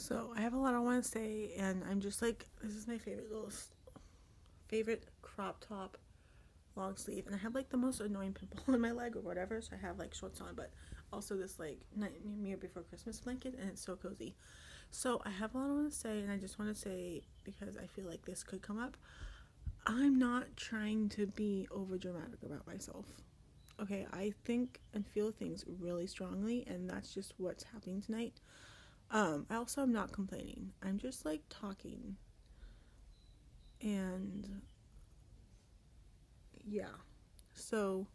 So I have a lot I want to say, and I'm just like, this is my favorite crop top long sleeve, and I have like the most annoying pimple in my leg or whatever, so I have like shorts on, but also this like Nightmare Before Christmas blanket, and it's so cozy. So I have a lot I want to say, and I just want to say, because I feel like this could come up, I'm not trying to be over dramatic about myself. Okay, I think and feel things really strongly, and that's just what's happening tonight. I also am not complaining. I'm just like talking. And yeah. So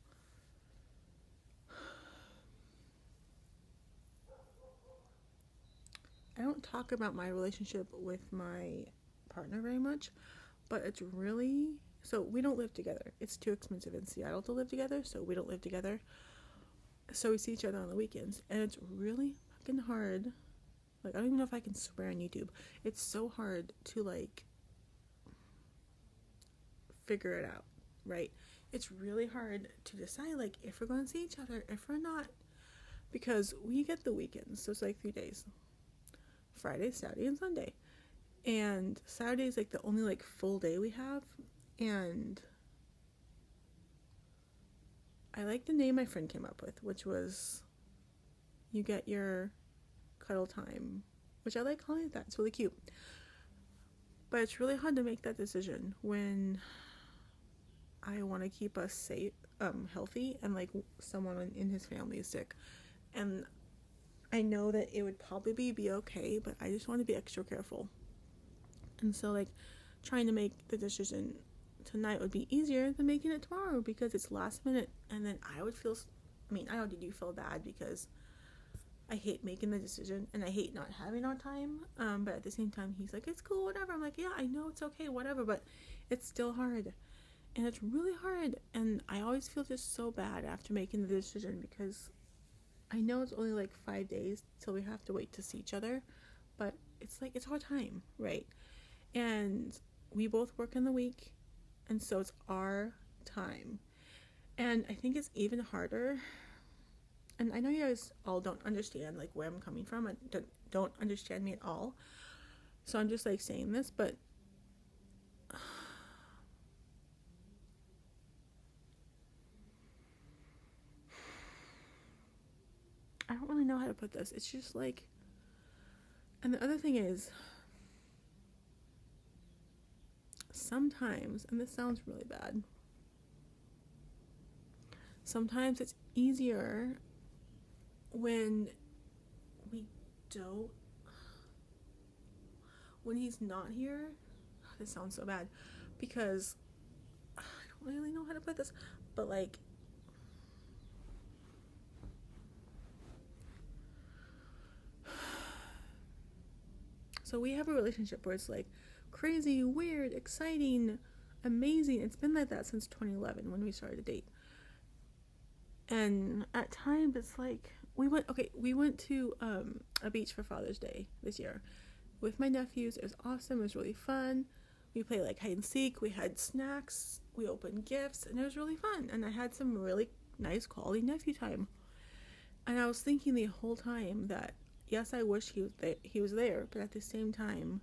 I don't talk about my relationship with my partner very much, but it's really, so we don't live together. It's too expensive in Seattle to live together, so we don't live together. So we see each other on the weekends, and it's really fucking hard. Like, I don't even know if I can swear on YouTube. It's so hard to like figure it out, right? It's really hard to decide like if we're going to see each other, if we're not, because we get the weekends. So it's like 3 days: Friday, Saturday, and Sunday. And Saturday is like the only like full day we have. And I like the name my friend came up with, which was you get your cuddle time, which I like calling it that. It's really cute. But it's really hard to make that decision when I want to keep us safe, healthy, and like someone in his family is sick. And I know that it would probably be okay, but I just want to be extra careful. And so like trying to make the decision tonight would be easier than making it tomorrow because it's last minute, and then I would feel, I mean, I already do feel bad because I hate making the decision and I hate not having our time, but at the same time he's like, it's cool, whatever. I'm like, yeah, I know, it's okay, whatever, but it's still hard, and it's really hard, and I always feel just so bad after making the decision because I know it's only like 5 days till we have to wait to see each other, but it's like, it's our time, right? And we both work in the week, and so it's our time. And I think it's even harder, and I know you guys all don't understand like where I'm coming from and don't understand me at all, so I'm just like saying this, but I don't really know how to put this. It's just like, and the other thing is, sometimes, and this sounds really bad, sometimes it's easier when we don't, when he's not here. This sounds so bad because I don't really know how to put this, but like, so we have a relationship where it's like crazy, weird, exciting, amazing. It's been like that since 2011 when we started to date. And at times it's like we went to a beach for Father's Day this year with my nephews. It was awesome. It was really fun. We played like hide and seek. We had snacks. We opened gifts, and it was really fun. And I had some really nice quality nephew time. And I was thinking the whole time that yes, I wish he was there, but at the same time,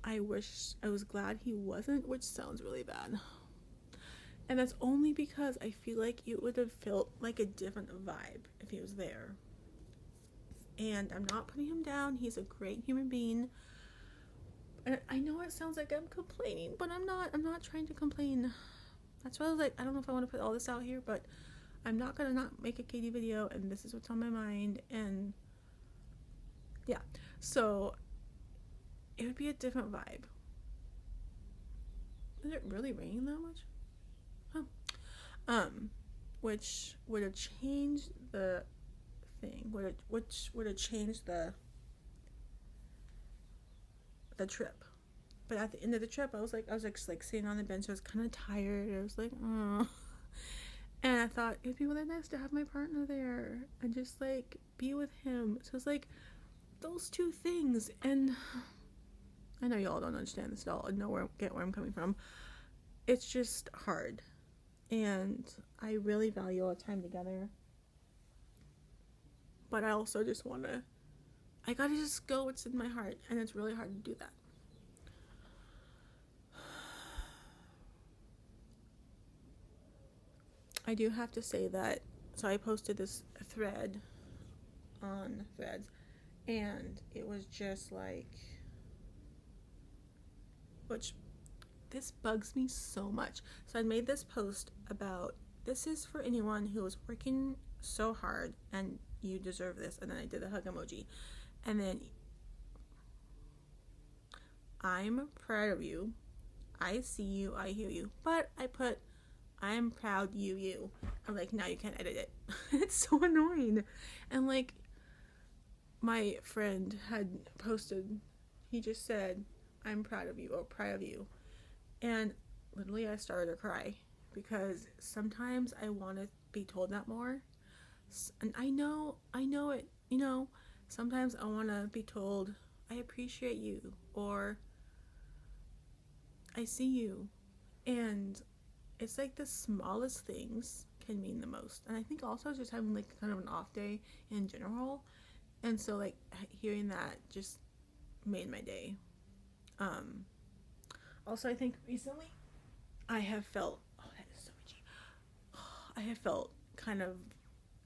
I was glad he wasn't, which sounds really bad. And that's only because I feel like it would have felt like a different vibe if he was there. And I'm not putting him down. He's a great human being. And I know it sounds like I'm complaining, but I'm not. I'm not trying to complain. That's why I was like, I don't know if I want to put all this out here, but I'm not going to not make a Katie video, and this is what's on my mind. And yeah, so it would be a different vibe. Is it really raining that much? Which would have changed the thing. Which would have changed the trip. But at the end of the trip, I was like sitting on the bench. I was kind of tired. I was like, oh. And I thought it'd be really nice to have my partner there and just like be with him. So it's like those two things. And I know y'all don't understand this at all. Get where I'm coming from. It's just hard. And I really value our time together. But I also just want to I gotta just go what's in my heart, and it's really hard to do that. I do have to say that, so I posted this thread on Threads, and it was just like, which this bugs me so much. So I made this post about, this is for anyone who is working so hard and you deserve this, and then I did the hug emoji, and then I'm proud of you, I see you, I hear you, but I put I'm proud you. I'm like, now you can't edit it. It's so annoying. And like, my friend had posted, he just said, I'm proud of you, or proud of you. And literally I started to cry, because sometimes I want to be told that more. And I know it, sometimes I want to be told, I appreciate you, or I see you. And it's like the smallest things can mean the most. And I think also just having like kind of an off day in general, and so like hearing that just made my day. Also, I think recently I have felt, oh, that is so itchy, I have felt kind of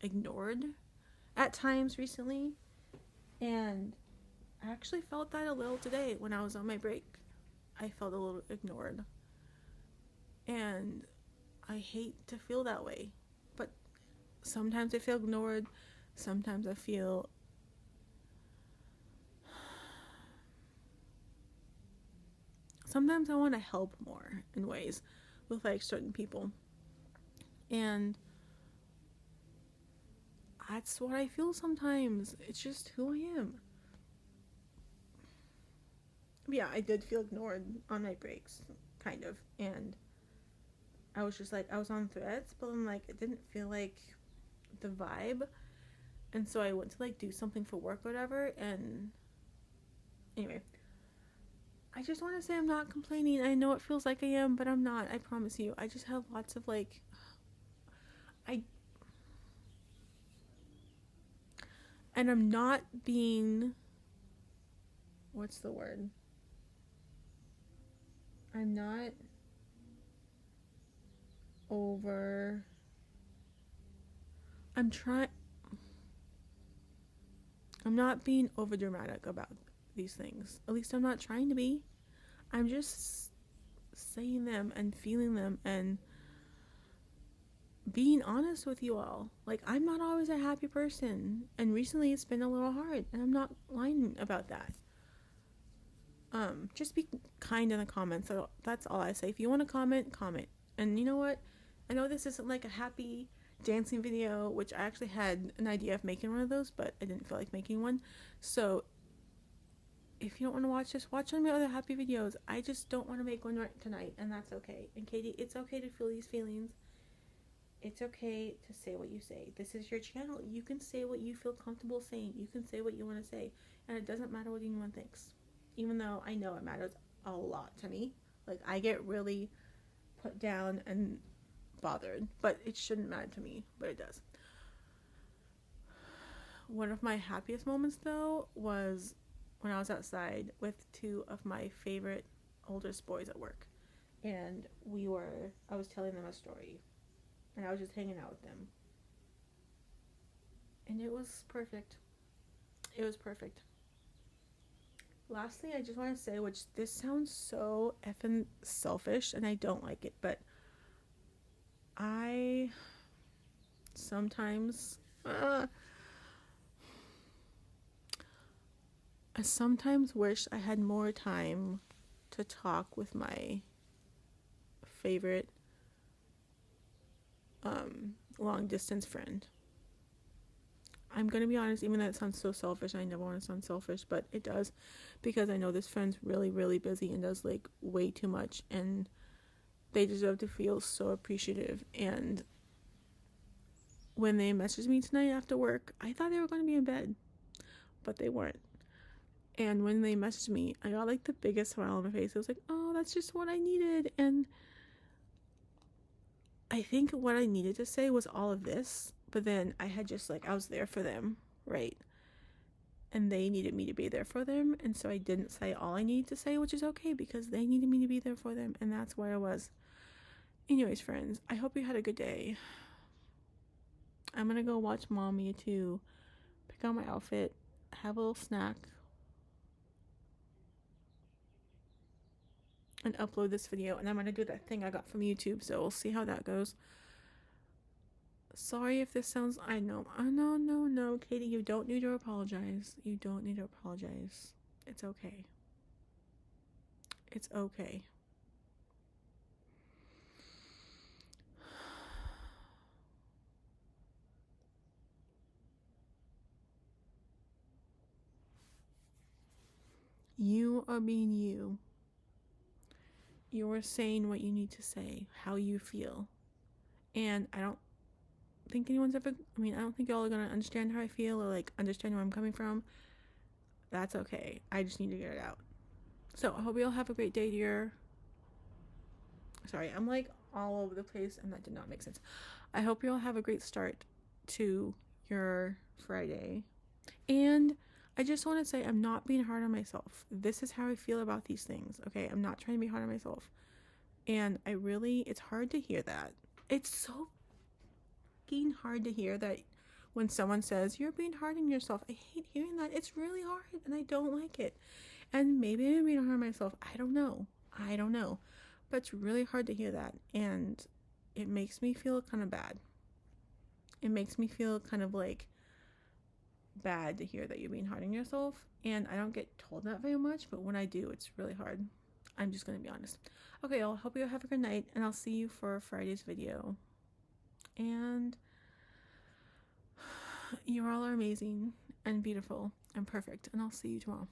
ignored at times recently, and I actually felt that a little today when I was on my break. I felt a little ignored, and I hate to feel that way, but sometimes I feel ignored, sometimes I feel sometimes I want to help more in ways with like certain people, and that's what I feel sometimes. It's just who I am. Yeah, I did feel ignored on my breaks, kind of, and I was just like, I was on Threads, but I'm like, it didn't feel like the vibe, and so I went to like do something for work or whatever, and anyway, I just want to say I'm not complaining. I know it feels like I am, but I'm not. I promise you. I just have lots of like, I, and I'm not being, what's the word? I'm not over, I'm trying, I'm not being over dramatic about these things. At least I'm not trying to be. I'm just saying them and feeling them and being honest with you all. Like, I'm not always a happy person, and recently it's been a little hard, and I'm not lying about that. Just be kind in the comments. So that's all I say. If you want to comment, comment. And you know what? I know this isn't like a happy dancing video, which I actually had an idea of making one of those, but I didn't feel like making one. So if you don't want to watch this, watch one of my other happy videos. I just don't want to make one right tonight, and that's okay. And Katie, it's okay to feel these feelings. It's okay to say what you say. This is your channel. You can say what you feel comfortable saying. You can say what you want to say, and it doesn't matter what anyone thinks. Even though I know it matters a lot to me. Like, I get really put down and bothered, but it shouldn't matter to me, but it does. One of my happiest moments, though, was when I was outside with two of my favorite oldest boys at work, and I was telling them a story, and I was just hanging out with them, and it was perfect. It was perfect. Lastly, I just want to say, which this sounds so effing selfish, and I don't like it, but I sometimes wish I had more time to talk with my favorite long distance friend. I'm gonna be honest, even though it sounds so selfish, I never want to sound selfish, but it does, because I know this friend's really, really busy and does like way too much, and they deserve to feel so appreciative. And when they messaged me tonight after work, I thought they were going to be in bed, but they weren't. And when they messaged me, I got like the biggest smile on my face. It was like, oh, that's just what I needed. And I think what I needed to say was all of this, but then I had just like, I was there for them, right? and they needed me to be there for them, and so I didn't say all I needed to say, which is okay because they needed me to be there for them, and that's where I was. Anyways, friends, I hope you had a good day. I'm gonna go watch Mommy to pick out my outfit, have a little snack, and upload this video, and I'm gonna do that thing I got from YouTube, so we'll see how that goes. Sorry if this sounds, I know, no, Katie, you don't need to apologize. You don't need to apologize. It's okay. It's okay. You are being you. You're saying what you need to say, how you feel. And I don't think anyone's ever, I don't think y'all are gonna understand how I feel or like understand where I'm coming from. That's okay. I just need to get it out. So I hope you all have a great day, dear. Sorry, I'm like all over the place and that did not make sense. I hope you all have a great start to your Friday. And I just want to say I'm not being hard on myself. This is how I feel about these things, okay? I'm not trying to be hard on myself. And it's hard to hear that. It's so fucking hard to hear that when someone says, you're being hard on yourself. I hate hearing that. It's really hard and I don't like it. And maybe I'm being hard on myself. I don't know. But it's really hard to hear that. And it makes me feel kind of bad. It makes me feel kind of like bad to hear that you're being hard on yourself, and I don't get told that very much, but when I do, it's really hard. I'm just gonna be honest. Okay, I'll hope you have a good night, and I'll see you for Friday's video. And you all are amazing and beautiful and perfect, and I'll see you tomorrow.